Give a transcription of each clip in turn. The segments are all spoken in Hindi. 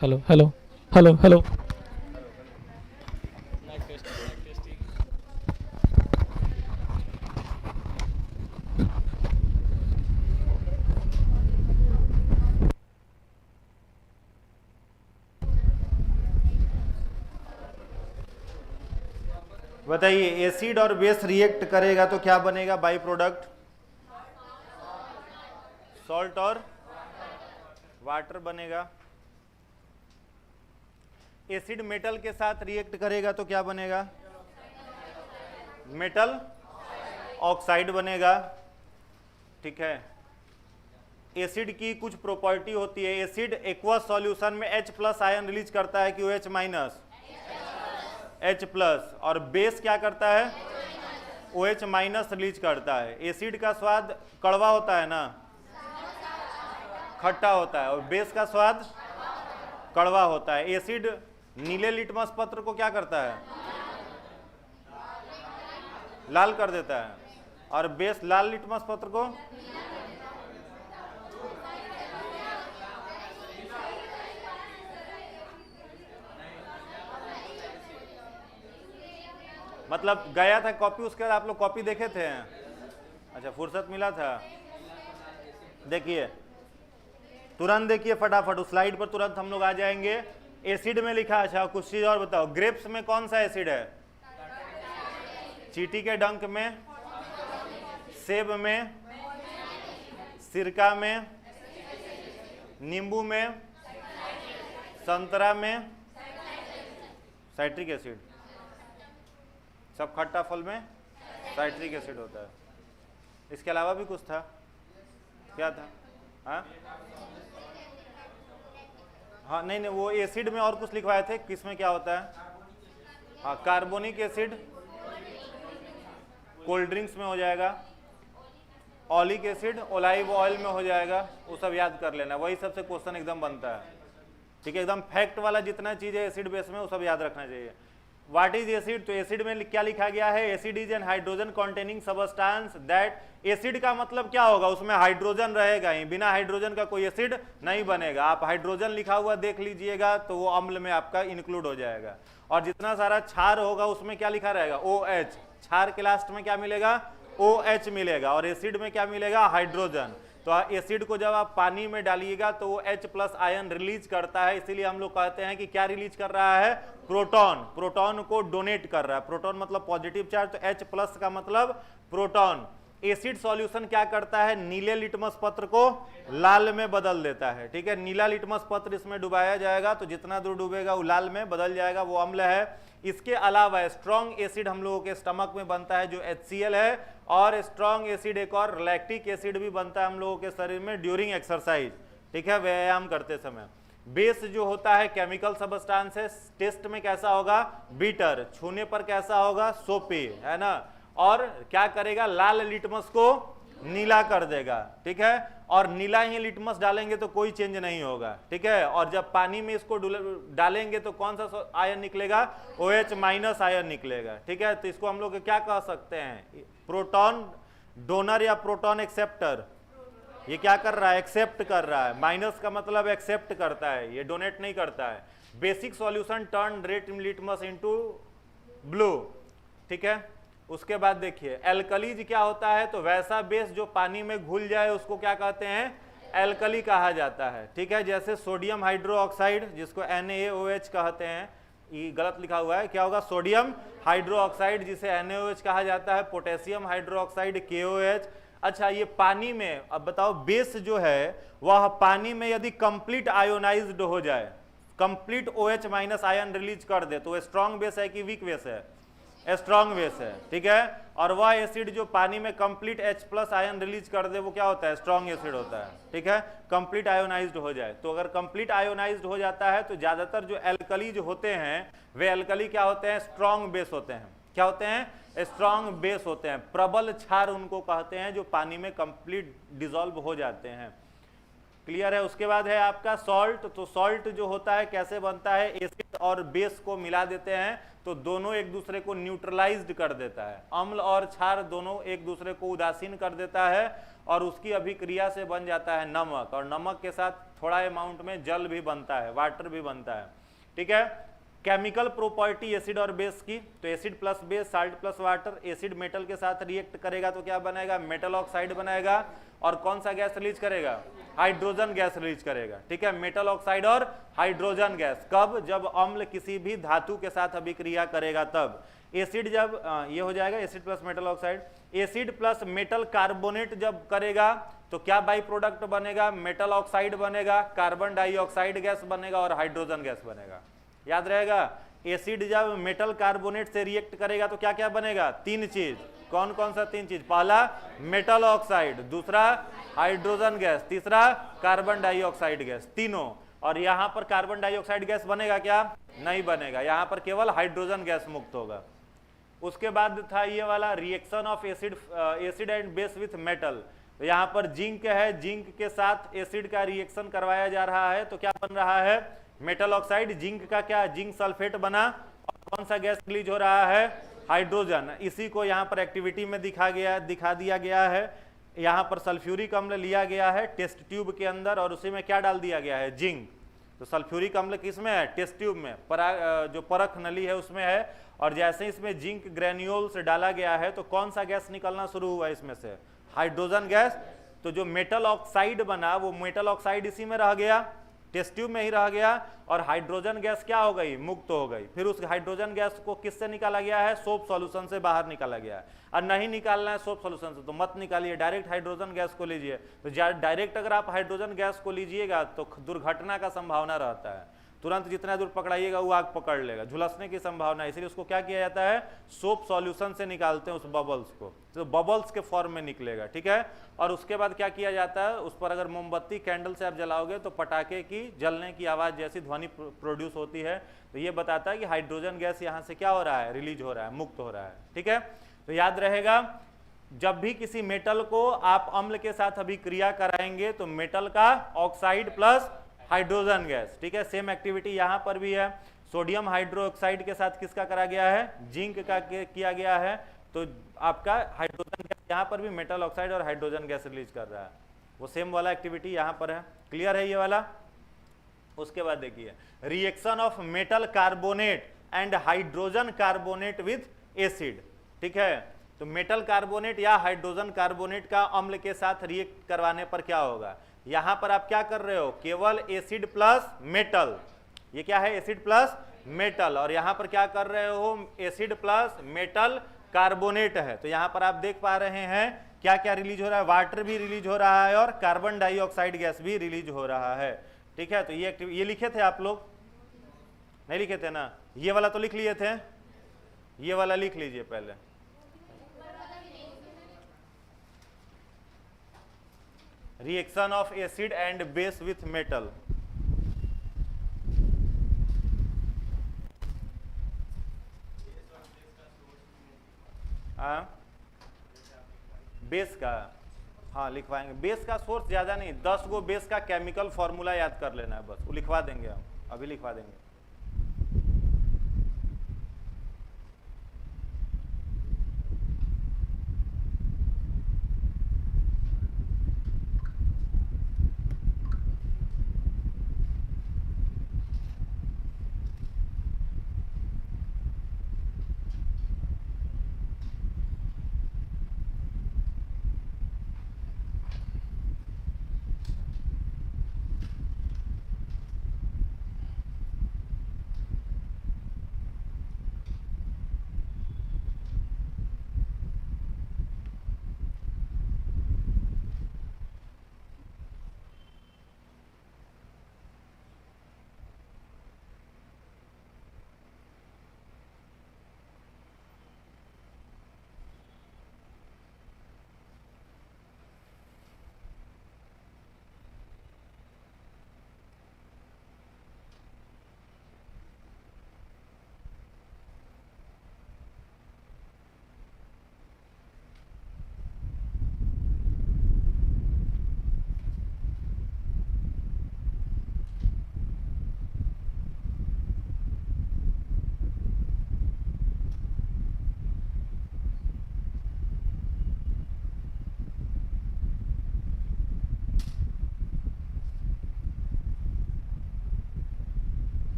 Hello hello hello hello. बताइए, एसिड और बेस रिएक्ट करेगा तो क्या बनेगा बाई प्रोडक्ट? सॉल्ट और वाटर बनेगा। एसिड मेटल के साथ रिएक्ट करेगा तो क्या बनेगा? मेटल ऑक्साइड बनेगा। ठीक है। एसिड की कुछ प्रॉपर्टी होती है। एसिड एक्वस सॉल्यूशन में H प्लस आयन रिलीज करता है कि OH माइनस? H plus. और बेस क्या करता है? OH माइनस रिलीज करता है। एसिड का स्वाद कड़वा होता है ना, खट्टा होता है, और बेस का स्वाद कड़वा होता है। एसिड नीले लिटमस पत्र को क्या करता है? लाल कर देता है। और बेस लाल लिटमस पत्र को? मतलब गया था कॉपी, उसके बाद आप लोग कॉपी देखे थे? अच्छा, फुर्सत मिला था। देखिए, तुरंत देखिए फटाफट उस स्लाइड पर तुरंत हम लोग आ जाएंगे। एसिड में लिखा, अच्छा कुछ चीज और बताओ, ग्रेप्स में कौन सा एसिड है? चींटी के डंक में, सेब में, सिरका में, नींबू में, संतरा में साइट्रिक एसिड। सब खट्टा फल में साइट्रिक एसिड होता है। इसके अलावा भी कुछ था? क्या था? हाँ हाँ, नहीं नहीं, वो एसिड में और कुछ लिखवाए थे, किसमें क्या होता है? हाँ, कार्बोनिक एसिड कोल्ड ड्रिंक्स में हो जाएगा, ऑलिक एसिड ओलाइव ऑयल में हो जाएगा। वो सब याद कर लेना, वही सबसे क्वेश्चन एकदम बनता है। ठीक है, एकदम फैक्ट वाला जितना चीज है एसिड बेस में वो सब याद रखना चाहिए। What is acid? तो एसिड में क्या लिखा गया है? Acid is an hydrogen containing substance that. Acid का मतलब क्या होगा? उसमें हाइड्रोजन रहेगा ही, बिना हाइड्रोजन का कोई एसिड नहीं बनेगा। आप हाइड्रोजन लिखा हुआ देख लीजिएगा तो वो अम्ल में आपका इंक्लूड हो जाएगा। और जितना सारा क्षार होगा उसमें क्या लिखा रहेगा? OH। क्षार के लास्ट में क्या मिलेगा? OH मिलेगा। और एसिड में क्या मिलेगा? हाइड्रोजन। तो एसिड को जब आप पानी में डालिएगा तो वो H प्लस आयन रिलीज करता है, इसीलिए हम लोग कहते हैं कि क्या रिलीज कर रहा है? प्रोटॉन। प्रोटॉन को डोनेट कर रहा है। प्रोटॉन मतलब पॉजिटिव चार्ज, तो H प्लस का मतलब प्रोटॉन। एसिड सॉल्यूशन क्या करता है? नीले लिटमस पत्र को लाल में बदल देता है। ठीक है, नीला लिटमस पत्र इसमें डुबाया जाएगा तो जितना दूर डूबेगा वो लाल में बदल जाएगा, वो अम्ल है। इसके अलावा स्ट्रॉन्ग एसिड हम लोगों के स्टमक में बनता है जो HCl है, और स्ट्रॉन्ग एसिड एक और लैक्टिक एसिड भी बनता है हम लोगों के शरीर में ड्यूरिंग एक्सरसाइज। ठीक है, व्यायाम करते समय। बेस जो होता है केमिकल सबस्टांस है, टेस्ट में कैसा होगा? बीटर। छूने पर कैसा होगा? सोपी, है ना। और क्या करेगा? लाल लिटमस को नीला कर देगा। ठीक है, और नीला ही लिटमस डालेंगे तो कोई चेंज नहीं होगा। ठीक है, और जब पानी में इसको डालेंगे तो कौन सा आयन निकलेगा? OH माइनस आयन निकलेगा। ठीक है, तो इसको हम लोग क्या कह सकते हैं? प्रोटॉन डोनर या प्रोटॉन एक्सेप्टर। ये क्या कर रहा है? एक्सेप्ट कर रहा है। माइनस का मतलब एक्सेप्ट करता है, ये डोनेट नहीं करता है। Basic solution turn red litmus into blue. ठीक है, उसके बाद देखिए एल्कलीज क्या होता है? तो वैसा बेस जो पानी में घुल जाए उसको क्या कहते हैं? एल्कली कहा जाता है। ठीक है, जैसे सोडियम हाइड्रोक्साइड जिसको NaOH कहते हैं, ये गलत लिखा हुआ है, क्या होगा? सोडियम हाइड्रोक्साइड जिसे NaOH कहा जाता है, पोटेशियम हाइड्रोक्साइड KOH। अच्छा, ये पानी में, अब बताओ बेस जो है वह पानी में यदि कंप्लीट आयोनाइज्ड हो जाए, complete OH minus ion release कर दे तो स्ट्रॉन्ग बेस है कि वीक बेस है? स्ट्रॉन्ग बेस है। ठीक है, और वह एसिड जो पानी में complete H plus ion release कर दे वो क्या होता है? स्ट्रॉन्ग एसिड होता है। ठीक है, कंप्लीट आयोनाइज्ड हो जाए। तो अगर कंप्लीट आयोनाइज्ड हो जाता है तो ज्यादातर जो एल्कली जो होते हैं वे एल्कली क्या होते हैं? स्ट्रॉन्ग बेस होते हैं। क्या होते हैं? स्ट्रॉन्ग बेस होते हैं। प्रबल क्षार उनको कहते हैं जो पानी में कंप्लीट डिसॉल्व हो जाते हैं। क्लियर है। उसके बाद है आपका सॉल्ट। तो सॉल्ट जो होता है कैसे बनता है, एसिड और बेस को मिला देते हैं तो दोनों एक दूसरे को न्यूट्रलाइज्ड कर देता है, अम्ल और क्षार दोनों एक दूसरे को उदासीन कर देता है और उसकी अभिक्रिया से बन जाता है नमक, और नमक के साथ थोड़ा अमाउंट में जल भी बनता है, वाटर भी बनता है। ठीक है। केमिकल प्रॉपर्टी एसिड और बेस की, तो acid plus base, salt plus water, acid metal के साथ रिएक्ट करेगा तो क्या बनेगा, मेटल ऑक्साइड बनाएगा, और कौन सा गैस रिलीज करेगा, हाइड्रोजन गैस रिलीज करेगा। ठीक है, मेटल ऑक्साइड और हाइड्रोजन गैस। कब, जब अम्ल किसी भी धातु के साथ अभिक्रिया करेगा तब। एसिड जब ये हो जाएगा acid plus metal oxide, acid plus metal carbonate जब करेगा तो क्या बाई प्रोडक्ट बनेगा, मेटल ऑक्साइड बनेगा, कार्बन डाइऑक्साइड गैस बनेगा और हाइड्रोजन गैस बनेगा। याद रहेगा, एसिड जब मेटल कार्बोनेट से रिएक्ट करेगा तो क्या क्या बनेगा, तीन चीज। कौन कौन सा तीन चीज, पहला मेटल ऑक्साइड, दूसरा हाइड्रोजन गैस, तीसरा कार्बन डाइऑक्साइड गैस, तीनों। और यहां पर कार्बन डाइऑक्साइड गैस बनेगा क्या, नहीं बनेगा, यहां पर केवल हाइड्रोजन गैस मुक्त होगा। उसके बाद था ये वाला reaction of acid and base with metal. तो यहां पर जिंक है, जिंक के साथ एसिड का रिएक्शन करवाया जा रहा है तो क्या बन रहा है, मेटल ऑक्साइड, जिंक का क्या, जिंक सल्फेट बना, और कौन सा गैस रिलीज हो रहा है, हाइड्रोजन। इसी को यहाँ पर एक्टिविटी में दिखा दिया गया है। यहाँ पर सल्फ्यूरिक अम्ल लिया गया है टेस्ट ट्यूब के अंदर और उसी में क्या डाल दिया गया है, जिंक। तो सल्फ्यूरिक अम्ल किस में है, टेस्ट ट्यूब में, जो परख नली है उसमें है, और जैसे इसमें जिंक ग्रेन्यूल्स डाला गया है तो कौन सा गैस निकलना शुरू हुआ इसमें से, हाइड्रोजन गैस। तो जो मेटल ऑक्साइड बना वो मेटल ऑक्साइड इसी में रह गया, टेस्ट ट्यूब में ही रह गया, और हाइड्रोजन गैस क्या हो गई, मुक्त हो गई। फिर उस हाइड्रोजन गैस को किससे निकाला गया है, सोप सॉल्यूशन से बाहर निकाला गया है। और नहीं निकालना है सोप सॉल्यूशन से तो मत निकालिए, डायरेक्ट हाइड्रोजन गैस को लीजिए। तो डायरेक्ट अगर आप हाइड्रोजन गैस को लीजिएगा तो दुर्घटना का संभावना रहता है, तुरंत जितना दूर पकड़ाइएगा वो आग पकड़ लेगा, झुलसने की संभावना है। इसलिए उसको क्या किया जाता है, सोप सॉल्यूशन से निकालते हैं उस बबल्स को, तो बबल्स के फॉर्म में निकलेगा। ठीक है। और उसके बाद क्या किया जाता है, उस पर अगर मोमबत्ती कैंडल से आप जलाओगे तो पटाखे की जलने की आवाज जैसी ध्वनि प्रोड्यूस होती है। तो ये बताता है कि हाइड्रोजन गैस यहाँ से क्या हो रहा है, रिलीज हो रहा है, मुक्त हो रहा है। ठीक है। तो याद रहेगा, जब भी किसी मेटल को आप अम्ल के साथ अभिक्रिया कराएंगे तो मेटल का ऑक्साइड प्लस हाइड्रोजन गैस। ठीक है। सेम एक्टिविटी यहां पर भी है, सोडियम हाइड्रोक्साइड के साथ किसका करा गया है, जिंक का किया गया है। तो आपका हाइड्रोजन गैस यहां पर भी मेटल ऑक्साइड और हाइड्रोजन गैस रिलीज कर रहा है, वो सेम वाला एक्टिविटी यहां पर है। क्लियर है ये वाला। उसके बाद देखिए, reaction of metal carbonate and hydrogen carbonate with acid. ठीक है। तो मेटल कार्बोनेट या हाइड्रोजन कार्बोनेट का अम्ल के साथ रिएक्ट करवाने पर क्या होगा, यहां पर आप क्या कर रहे हो, केवल एसिड प्लस मेटल, ये क्या है, एसिड प्लस मेटल, और यहां पर क्या कर रहे हो, एसिड प्लस मेटल कार्बोनेट है। तो यहां पर आप देख पा रहे हैं क्या क्या रिलीज हो रहा है, वाटर भी रिलीज हो रहा है और कार्बन डाइऑक्साइड गैस भी रिलीज हो रहा है। ठीक है। तो ये लिखे थे आप लोग, नहीं लिखे थे ना, ये वाला तो लिख लिए थे, ये वाला लिख लीजिए पहले। Reaction of acid and base with metal. Base का, हाँ लिखवाएंगे, बेस का सोर्स ज्यादा नहीं, 10 गो बेस का केमिकल फॉर्मूला याद कर लेना है बस, वो लिखवा देंगे हम, अभी लिखवा देंगे।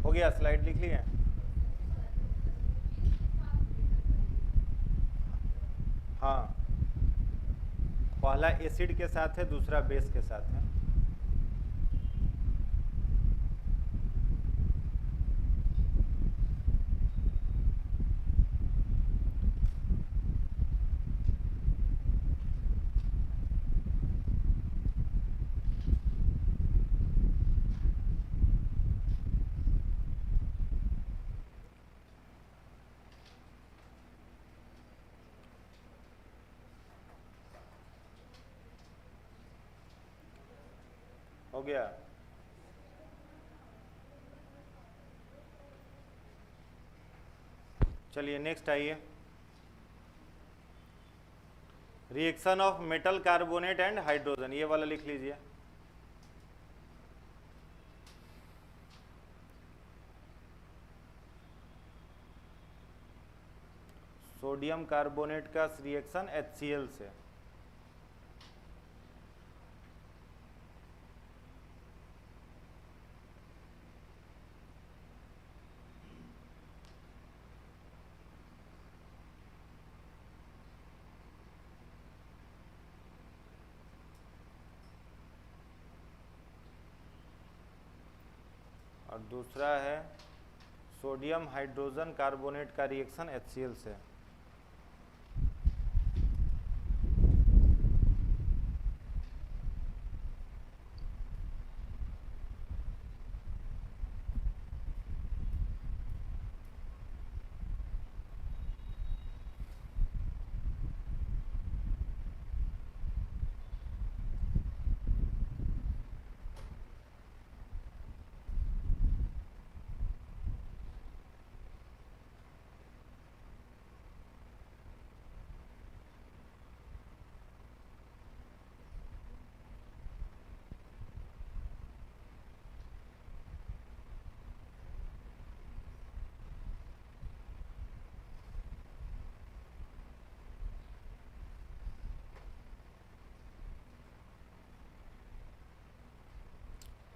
हो गया, स्लाइड लिख लिए? हाँ, पहला एसिड के साथ है, दूसरा बेस के साथ है। हो गया। चलिए नेक्स्ट आइए, reaction of metal carbonate and hydrogen, ये वाला लिख लीजिए। सोडियम कार्बोनेट का रिएक्शन HCl से, और दूसरा है सोडियम हाइड्रोजन कार्बोनेट का रिएक्शन HCl से।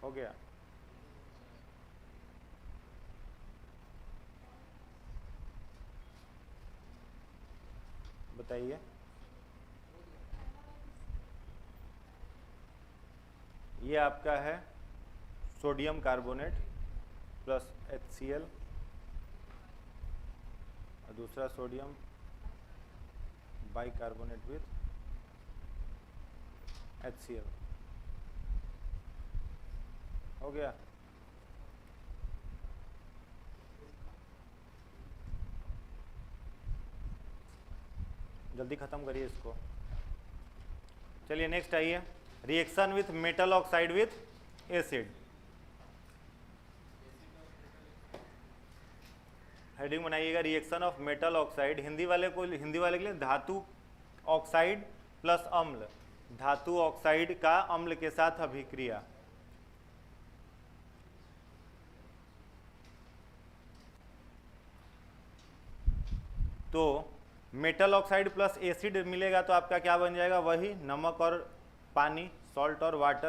हो गया। बताइए, ये आपका है सोडियम कार्बोनेट प्लस HCl और दूसरा सोडियम बाइकार्बोनेट विथ HCl। हो गया। जल्दी खत्म करिए इसको। चलिए नेक्स्ट आइए, reaction with metal oxide with acid. Heading बनाइएगा, reaction of metal oxide, Hindi वाले के लिए धातु ऑक्साइड प्लस अम्ल, धातु ऑक्साइड का अम्ल के साथ अभिक्रिया। तो मेटल ऑक्साइड प्लस एसिड मिलेगा तो आपका क्या बन जाएगा, वही नमक और पानी, सॉल्ट और वाटर।